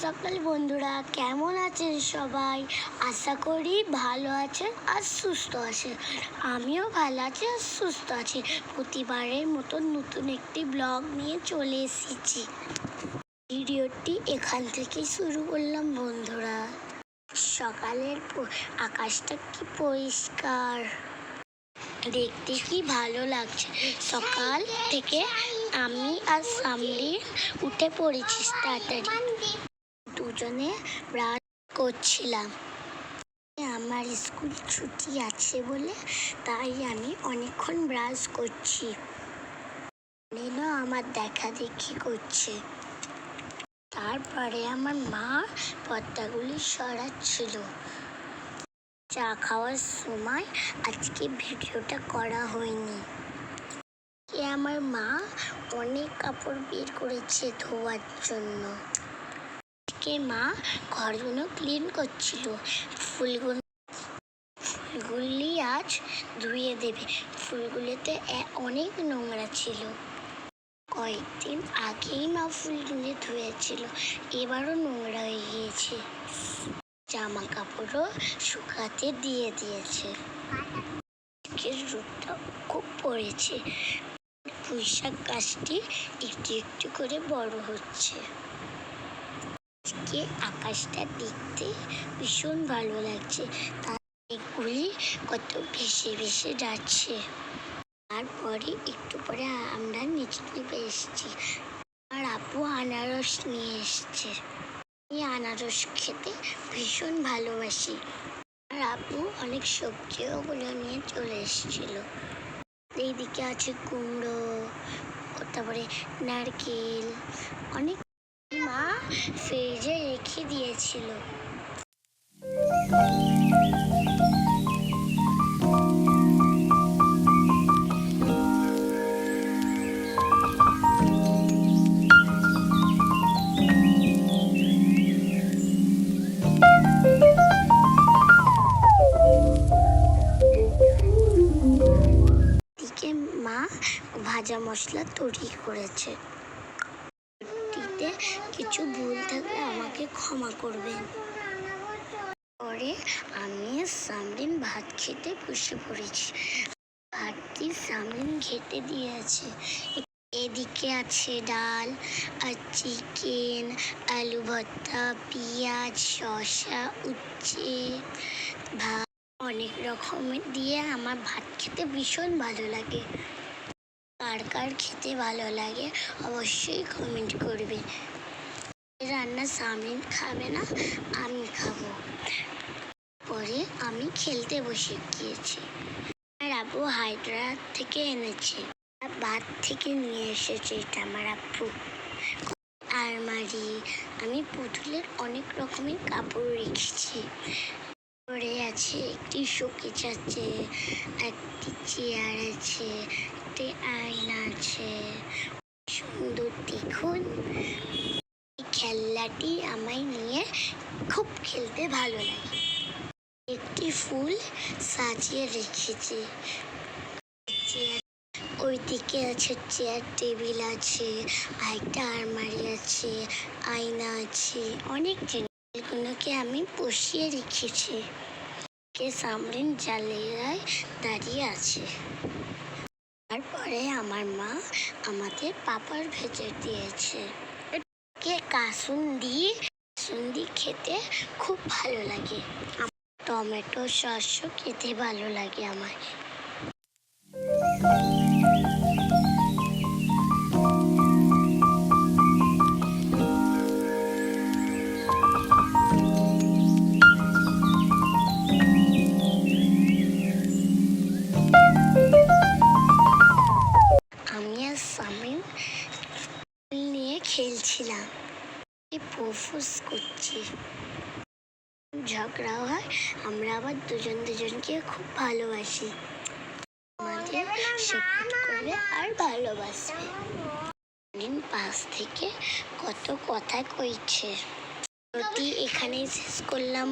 সকাল বন্ধুরা, কেমন আছেন সবাই? আশা করি ভালো আছেন আর সুস্থ আছেন। আমিও ভালো আছি আর সুস্থ আছি। প্রতিবারের মতো নতুন একটি ব্লগ নিয়ে চলে এসেছি। ভিডিওটি এখান থেকেই শুরু করলাম বন্ধুরা। সকালের আকাশটা কি পরিষ্কার, দেখতে কি ভালো লাগছে। সকাল থেকে আমি আর সামরি উঠে পড়েছি তাড়াতাড়ি। দুজনে ব্রাশ করছিলাম। আমার স্কুল ছুটি আছে বলে তাই আমি অনেকক্ষণ ব্রাশ করছি। নীলও আমার দেখা দেখি করছে। তারপরে আমার মা পর্দাগুলি সরাচ্ছিল। চা খাওয়ার সময় আজকে ভিডিওটা করা হয়নি। আমার মা অনেক কাপড় বের করেছে ধোয়ার জন্য। মা ঘরগুলো ক্লিন করছিল। ফুলগুলি আজ ধুয়ে দেবে। ফুলগুলিতে অনেক নোংরা ছিল। কয়েকদিন আগেই মা ফুলগুলি ধুয়েছিল, এবারও নোংরা হয়ে গিয়েছে। জামা কাপড়ও শুকাতে দিয়ে দিয়েছে। রোদটা খুব পড়েছে। পুঁইশাক গাছটি একটু একটু করে বড় হচ্ছে। আজকে আকাশটা দেখতে ভীষণ ভালো লাগছে। মেঘগুলি কত ভেসে ভেসে যাচ্ছে। তারপরে একটু পরে আমরা নিচে নেমে এসেছি। আর আপু আনারস নিয়ে এসছে। আমি আনারস খেতে ভীষণ ভালোবাসি। আর আপু অনেক সবজিও ওগুলো নিয়ে চলে এসেছিল। এইদিকে আছে কুমড়ো, তারপরে নারকেল, অনেক মা ফ্রিজে রেখে দিয়েছিল। মা ভাজা মশলা তৈরি করেছে। কিছু ভুল থাকলে আমাকে ক্ষমা করবেন। পরে আমি সামরিন ভাত খেতে বসে পড়েছি। ভাতটি সামরিন খেতে দিয়েছে। এদিকে আছে ডাল আর চিকেন, আলু ভর্তা, পেঁয়াজ, শসা, উচ্ছে, ভাত অনেক রকমের দিয়ে আমার ভাত খেতে ভীষণ ভালো লাগে। কার কার খেতে ভালো লাগে অবশ্যই কমেন্ট করবে। রান্না সামরিন খাবে না, আমি খাবো। পরে আমি খেলতে বসে গিয়েছি। আর আপু হায়দ্রাবাদ থেকে এনেছে, বাদ থেকে নিয়ে এসেছে এটা আমার আপু। আলমারি, আমি পুতুলের অনেক রকমের কাপড় রেখেছি। পরে আছে একটি শোকেস আছে, একটি চেয়ার আছে, একটি আয়না আছে। সুন্দর দেখুন। এই খেলনাটি আমায় নিয়ে খুব খেলতে ভালো লাগে। একটি ফুল সাজিয়ে রেখেছি। ওইদিকে আছে চেয়ার, টেবিল আছে, একটা আলমারি আছে, আয়না আছে, অনেক জিনিসগুলোকে আমি বসিয়ে রেখেছি। সামরিন জালিয়ায় দাঁড়িয়ে আছে। তারপরে আমার মা আমাদের পাপড় ভেজে দিয়েছে। কাসুন্দি খেতে খুব ভালো লাগে। টমেটো সসও খেতে ভালো লাগে আমার। আমি আর সামরিন নিয়ে খেলছিলাম। প্রপোজ করছি। ঝগড়া হয়, আমরা আবার দুজনকে খুব ভালোবাসি। আমাদের সাপোর্ট করবে আর ভালোবাসবে। পাশ থেকে কত কথা কইছে। এখানেই শেষ করলাম।